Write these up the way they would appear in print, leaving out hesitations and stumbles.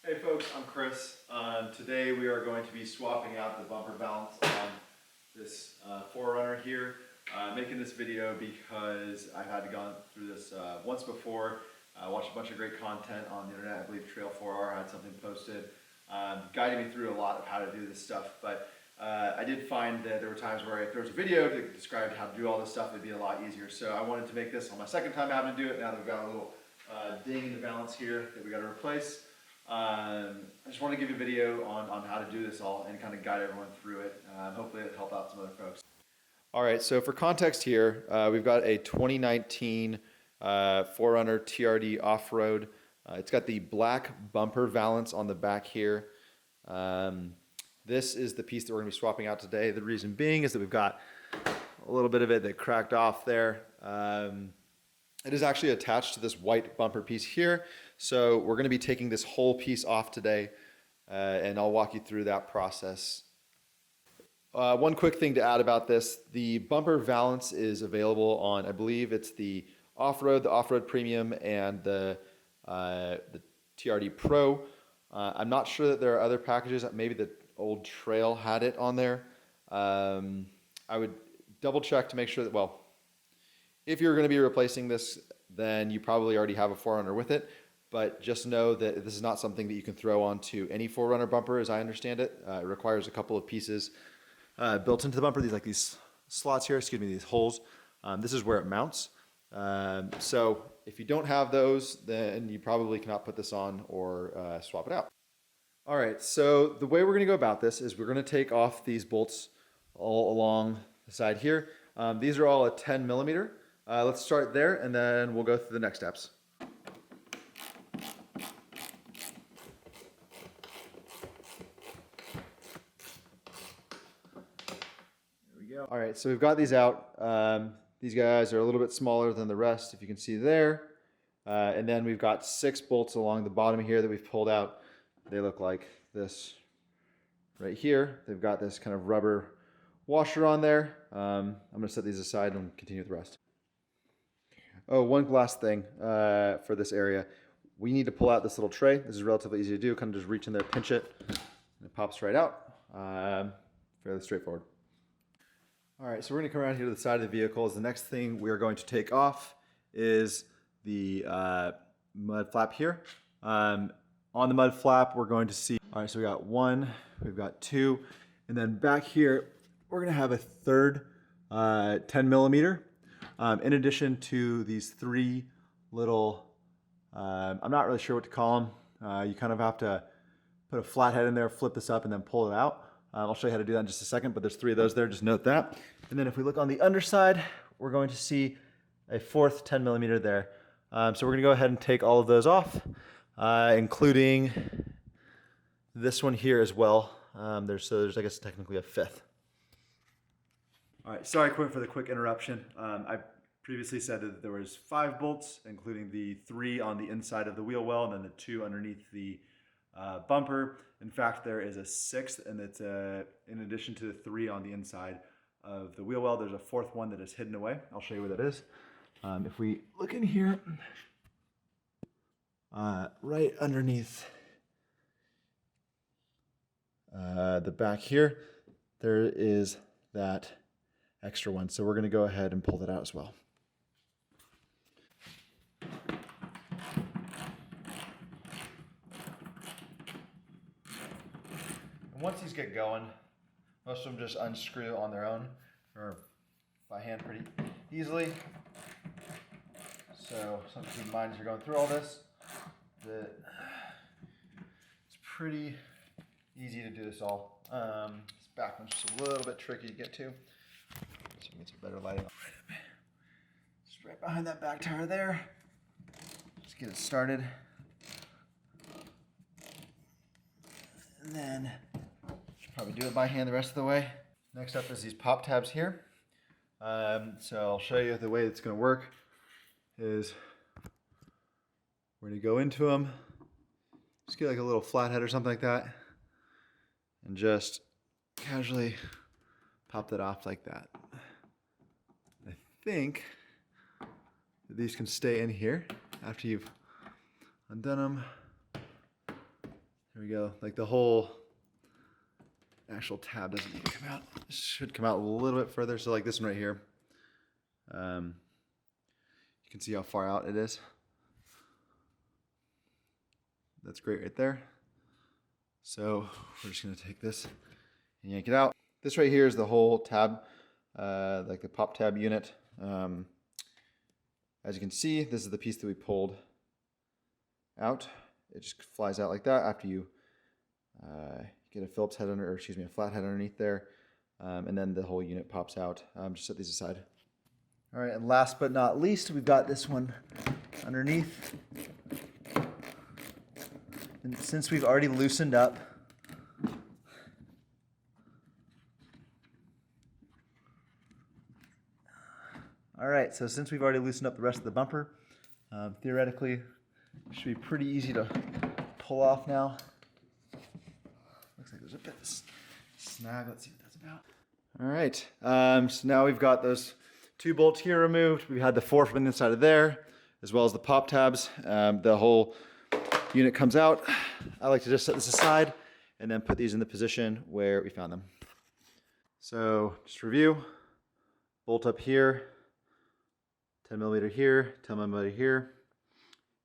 Hey folks, I'm Chris. Today we are going to be swapping out the bumper balance on this 4Runner here. Making this video because I've had gone through this once before. I watched a bunch of great content on the internet. I believe Trail4R had something posted guiding me through a lot of how to do this stuff. But I did find that there were times where if there was a video that described how to do all this stuff, it'd be a lot easier. So I wanted to make this on my second time having to do it. Now that we've got a little ding in the balance here that we got to replace. I just want to give you a video on how to do this all and kind of guide everyone through it. Hopefully it'll help out some other folks. All right, so for context here, we've got a 2019 4Runner TRD off-road. It's got the black bumper valance on the back here. This is the piece that we're going to be swapping out today. The reason being is that we've got a little bit of it that cracked off there. It is actually attached to this white bumper piece here. So we're going to be taking this whole piece off today, and I'll walk you through that process. One quick thing to add about this, the bumper valance is available on, I believe it's the off-road premium, and the TRD Pro. I'm not sure that there are other packages. Maybe the old Trail had it on there. I would double check to make sure that, well, if you're going to be replacing this, then you probably already have a 4Runner with it. But just know that this is not something that you can throw onto any 4Runner bumper, as I understand it. It requires a couple of pieces built into the bumper. These slots here, these holes. This is where it mounts. So if you don't have those, then you probably cannot put this on or swap it out. All right, so the way we're going to go about this is we're going to take off these bolts all along the side here. These are all a 10 millimeter. Let's start there, and then we'll go through the next steps. There we go. All right, so we've got these out. These guys are a little bit smaller than the rest, if you can see there. And then we've got 6 bolts along the bottom here that we've pulled out. They look like this right here. They've got this kind of rubber washer on there. I'm going to set these aside and continue with the rest. Oh, one last thing for this area. We need to pull out this little tray. This is relatively easy to do. Kind of just reach in there, pinch it, and it pops right out. Fairly straightforward. All right, so we're going to come around here to the side of the vehicle. The next thing we're going to take off is the mud flap here. On the mud flap, we're going to see, all right, so we got 1, we've got 2, and then back here, we're going to have a third 10 millimeter. In addition to these 3 little, I'm not really sure what to call them. You kind of have to put a flathead in there, flip this up, and then pull it out. I'll show you how to do that in just a second, but there's 3 of those there, just note that. And then if we look on the underside, we're going to see a 4th 10 millimeter there. So we're going to go ahead and take all of those off, including this one here as well. There's I guess technically a 5th. All right, sorry for the quick interruption. I previously said that there was 5 bolts, including the 3 on the inside of the wheel well and then the 2 underneath the bumper. In fact, there is a 6th, and it's in addition to the 3 on the inside of the wheel well, there's a 4th one that is hidden away. I'll show you where that is. If we look in here, right underneath the back here, there is that extra one. So we're going to go ahead and pull that out as well. And once these get going, most of them just unscrew on their own or by hand pretty easily. So something to keep in mind as you're going through all this, that it's pretty easy to do this all. This back one's just a little bit tricky to get to. So we get some better lighting. Just right behind that back tire there. Just get it started. And then should probably do it by hand the rest of the way. Next up is these pop tabs here. So I'll show you the way it's going to work. Is we're going to go into them. Just get like a little flathead or something like that. And just casually pop that off like that. I think that these can stay in here after you've undone them. There we go. Like the whole actual tab doesn't need to come out. It should come out a little bit further. So like this one right here. You can see how far out it is. That's great right there. So we're just gonna take this and yank it out. This right here is the whole tab, like the pop tab unit. As you can see, this is the piece that we pulled out. It just flies out like that after you get a Phillips head under, or excuse me, a flat head underneath there. And then the whole unit pops out. Just set these aside. All right, and last but not least, we've got this one underneath. And since we've already loosened up, all right, so since we've already loosened up the rest of the bumper, theoretically, it should be pretty easy to pull off now. Looks like there's a bit of a snag. Let's see what that's about. All right, so now we've got those 2 bolts here removed. We had the 4 from the inside of there, as well as the pop tabs. The whole unit comes out. I like to just set this aside and then put these in the position where we found them. So just review, bolt up here, 10 millimeter here, 10 millimeter here,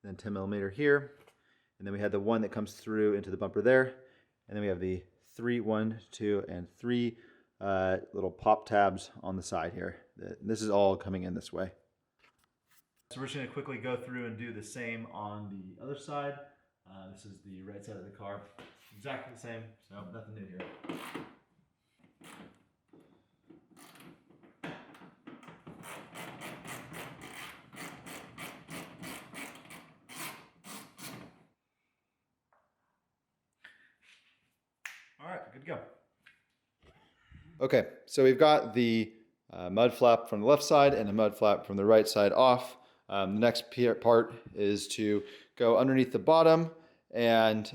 then 10 millimeter here. And then we had the one that comes through into the bumper there. And then we have the 1, 2, and 3 little pop tabs on the side here. This is all coming in this way. So we're just going to quickly go through and do the same on the other side. This is the right side of the car. Exactly the same, so nothing new here. All right, good to go. Okay, so we've got the mud flap from the left side and the mud flap from the right side off. The next part is to go underneath the bottom and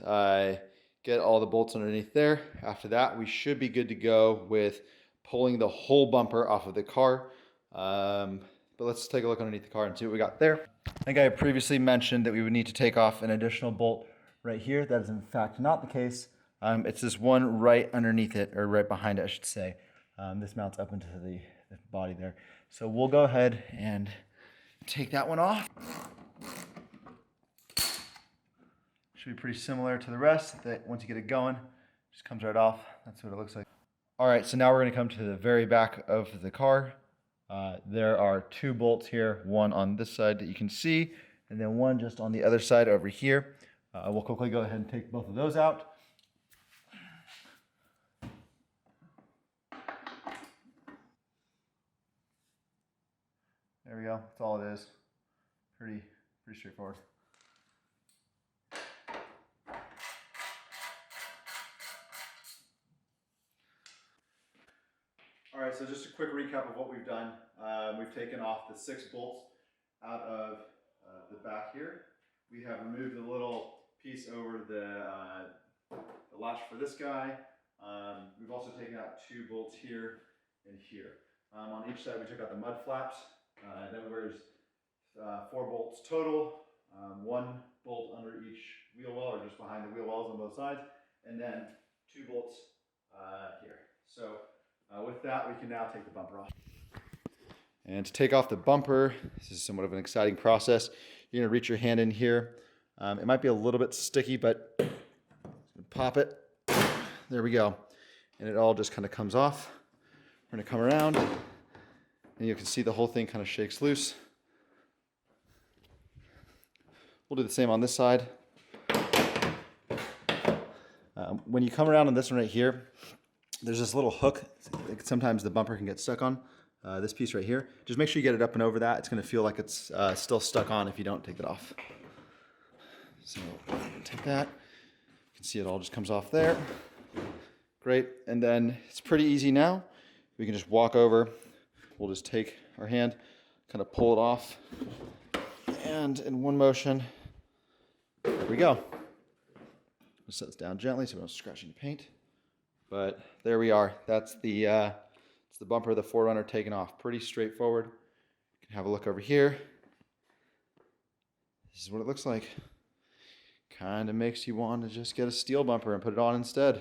get all the bolts underneath there. After that, we should be good to go with pulling the whole bumper off of the car. But let's take a look underneath the car and see what we got there. I think I previously mentioned that we would need to take off an additional bolt right here. That is in fact not the case. It's this one right underneath it, or right behind it, I should say. This mounts up into the body there. So we'll go ahead and take that one off. Should be pretty similar to the rest. That once you get it going, it just comes right off. That's what it looks like. All right, so now we're going to come to the very back of the car. There are 2 bolts here, one on this side that you can see, and then one just on the other side over here. We'll quickly go ahead and take both of those out. There we go. That's all it is. Pretty straightforward. All right, so just a quick recap of what we've done. We've taken off the 6 bolts out of the back here. We have removed the little piece over the latch for this guy. We've also taken out 2 bolts here and here. On each side, we took out the mud flaps. Then there's 4 bolts total, 1 bolt under each wheel well, or just behind the wheel wells on both sides, and then 2 bolts here. So with that, we can now take the bumper off. And to take off the bumper, this is somewhat of an exciting process. You're going to reach your hand in here. It might be a little bit sticky, but pop it. There we go. And it all just kind of comes off. We're going to come around. And you can see the whole thing kind of shakes loose. We'll do the same on this side. When you come around on this one right here, there's this little hook. Sometimes the bumper can get stuck on this piece right here. Just make sure you get it up and over that. It's going to feel like it's still stuck on if you don't take it off. So take that. You can see it all just comes off there. Great. And then it's pretty easy now. We can just walk over. We'll just take our hand, kind of pull it off, and in one motion, there we go. We'll set this down gently so we don't scratch any paint. But there we are. That's it's the bumper of the 4Runner taken off. Pretty straightforward. You can have a look over here. This is what it looks like. kind of makes you want to just get a steel bumper and put it on instead. I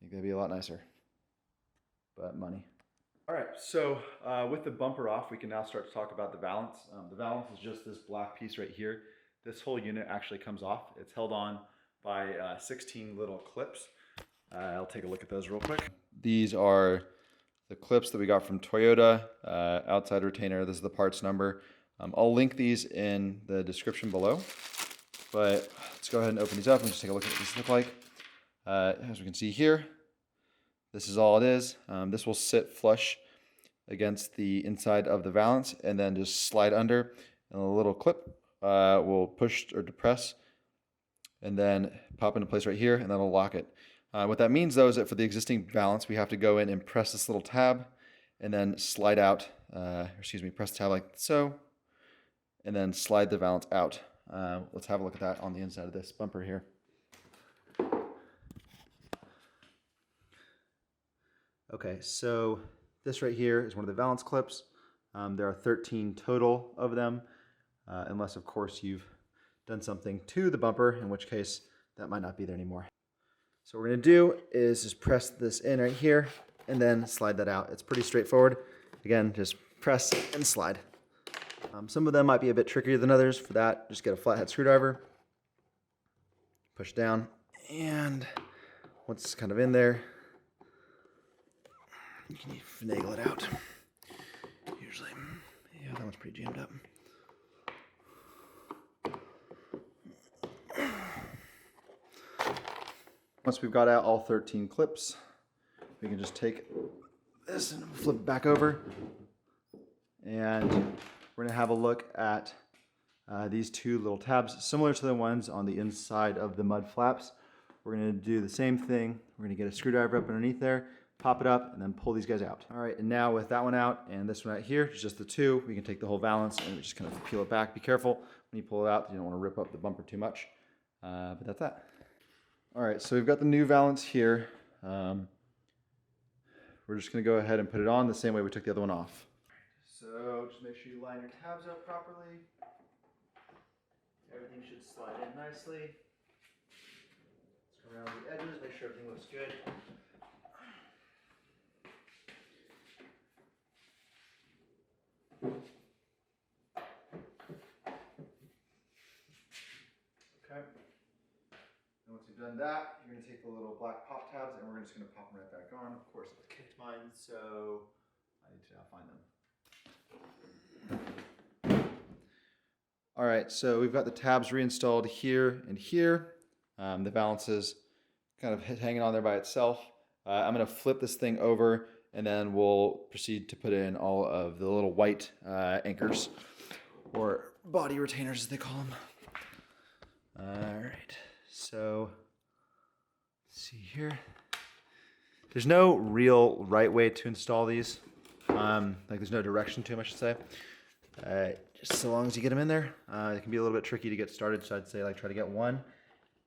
think that'd be a lot nicer, but money. All right, so with the bumper off, we can now start to talk about the valance. The valance is just this black piece right here. This whole unit actually comes off. It's held on by 16 little clips. I'll take a look at those real quick. These are the clips that we got from Toyota, outside retainer. This is the parts number. I'll link these in the description below, but let's go ahead and open these up and just take a look at what these look like. As we can see here, this is all it is. This will sit flush against the inside of the valance and then just slide under, and a little clip will push or depress and then pop into place right here, and that'll lock it. What that means though is that for the existing valance, we have to go in and press this little tab and then slide out, press the tab like so, and then slide the valance out. Let's have a look at that on the inside of this bumper here. Okay, so this right here is one of the valance clips. There are 13 total of them, unless of course you've done something to the bumper, in which case that might not be there anymore. So what we're gonna do is just press this in right here and then slide that out. It's pretty straightforward. Again, just press and slide. Some of them might be a bit trickier than others. For that, just get a flathead screwdriver, push down, and once it's kind of in there, you can finagle it out. Usually, yeah, that one's pretty jammed up. Once we've got out all 13 clips, we can just take this and flip it back over. And we're gonna have a look at these two little tabs, similar to the ones on the inside of the mud flaps. We're gonna do the same thing. We're gonna get a screwdriver up underneath there, pop it up, and then pull these guys out. All right, and now with that one out and this one out here, just the two, we can take the whole valance and just kind of peel it back. Be careful when you pull it out, you don't wanna rip up the bumper too much, but that's that. All right, so we've got the new valance here. We're just gonna go ahead and put it on the same way we took the other one off. So just make sure you line your tabs up properly. Everything should slide in nicely. Just go around the edges, make sure everything looks good. Okay. And once you've done that, you're going to take the little black pop tabs and we're just going to pop them right back on. Of course, I've kicked mine, so I need to now find them. All right, so we've got the tabs reinstalled here and here. The valance is kind of hanging on there by itself. I'm going to flip this thing over and then we'll proceed to put in all of the little white anchors, or body retainers as they call them. All right, so let's see here. There's no real right way to install these. Like there's no direction to them, I should say. Just so long as you get them in there. It can be a little bit tricky to get started, so I'd say like try to get one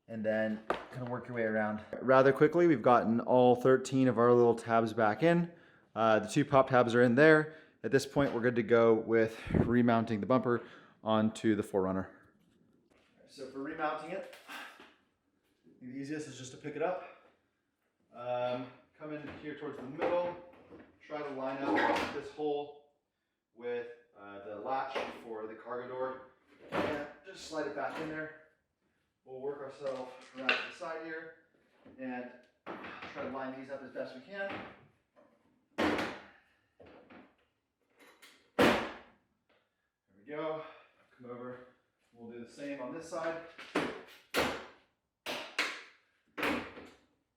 and then kind of work your way around. Rather quickly, we've gotten all 13 of our little tabs back in. The two pop tabs are in there. At this point, we're good to go with remounting the bumper onto the 4Runner. So for remounting it, the easiest is just to pick it up. Come in here towards the middle, try to line up this hole with the latch for the cargo door, and just slide it back in there. We'll work ourselves around to the side here and try to line these up as best we can. There we go. Come over. We'll do the same on this side.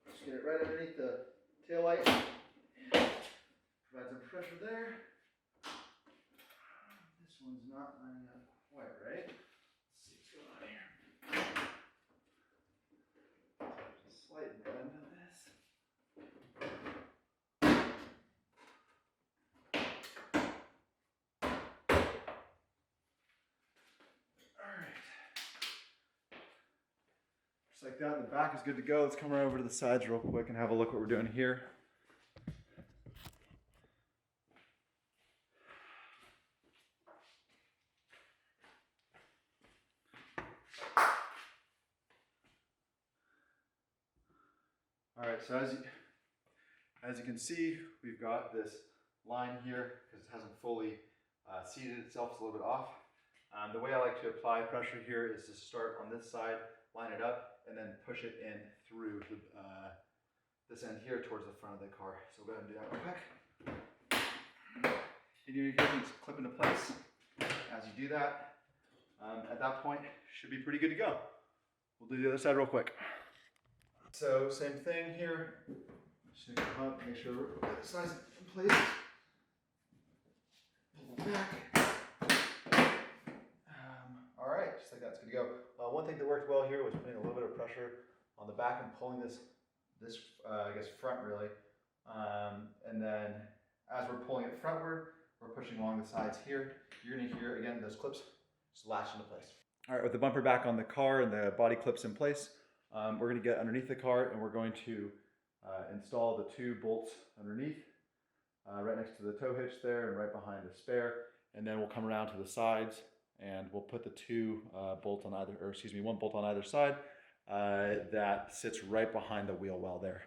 Just get it right underneath the tail light. Provide some pressure there. This one's not lining up quite right. Let's see what's going on here. Slight bend on this. Alright. Just like that, the back is good to go. Let's come right over to the sides real quick and have a look what we're doing here. All right, so as you can see, we've got this line here because it hasn't fully seated itself. It's a little bit off. The way I like to apply pressure here is to start on this side, line it up, and then push it in through this end here towards the front of the car. So we'll go ahead and do that real quick. And you're getting these clip into place. As you do that, at that point, should be pretty good to go. We'll do the other side real quick. So same thing here. Just gonna come up, make sure we're the other side's in place. Pull it back. All right, just like that's good to go. One thing that worked well here was putting a little bit of pressure on the back and pulling this I guess front really. And then as we're pulling it frontward, we're pushing along the sides here. You're gonna hear, again, those clips just latch into place. All right, with the bumper back on the car and the body clips in place, we're gonna get underneath the car and we're going to install the 2 bolts underneath, right next to the tow hitch there and right behind the spare. And then we'll come around to the sides and we'll put the 2 bolts on either, or excuse me, 1 bolt on either side that sits right behind the wheel well there.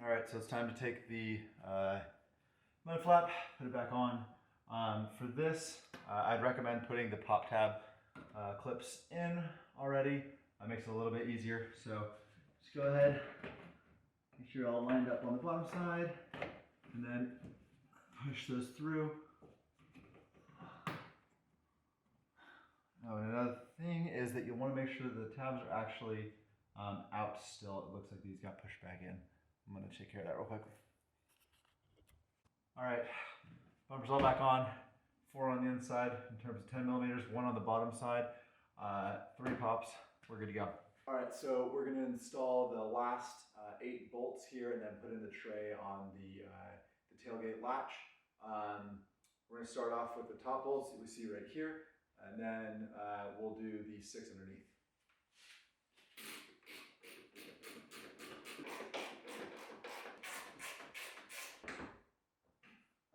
All right, so it's time to take the mud flap, put it back on. For this, I'd recommend putting the pop tab clips in already. That makes it a little bit easier. So just go ahead, make sure you're all lined up on the bottom side, and then push those through. Oh, and another thing is that you want to make sure the tabs are actually out still. It looks like these got pushed back in. I'm going to take care of that real quick. All right, bumpers all back on. 4 on the inside in terms of 10 millimeters, 1 on the bottom side, 3 pops, we're good to go. All right, so we're gonna install the last 8 bolts here and then put in the tray on the tailgate latch. We're gonna start off with the top bolts that we see right here, and then we'll do the 6 underneath.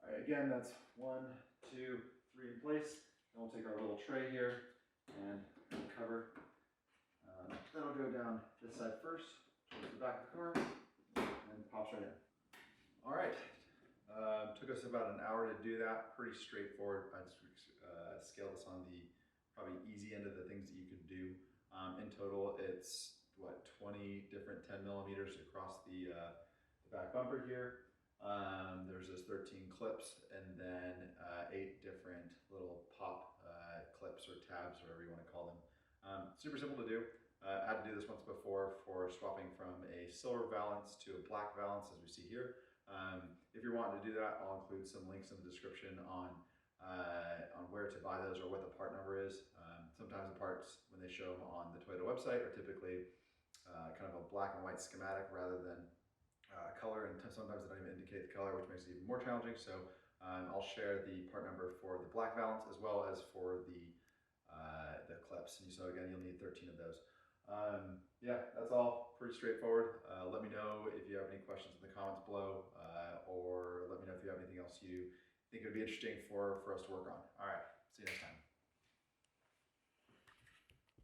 All right, again, that's 1, 2, 3 in place. Then we'll take our little tray here and cover. That'll go down this side first, towards the back of the car, and pops right in. All right, took us about an hour to do that. Pretty straightforward. I'd scale this on the probably easy end of the things that you could do. In total, it's what, 20 different 10 millimeters across the back bumper here. There's those 13 clips and then 8 different little pop clips or tabs, whatever you want to call them. Super simple to do. I had to do this once before for swapping from a silver Valance to a black Valance, as we see here. If you're wanting to do that, I'll include some links in the description on where to buy those or what the part number is. Sometimes the parts, when they show them on the Toyota website, are typically kind of a black and white schematic rather than color, and sometimes they don't even indicate the color, which makes it even more challenging. So I'll share the part number for the black Valance as well as for the clips. And so again, you'll need 13 of those. Yeah, that's all pretty straightforward. Let me know if you have any questions in the comments below, or let me know if you have anything else you think would be interesting for us to work on. All right, see you next time.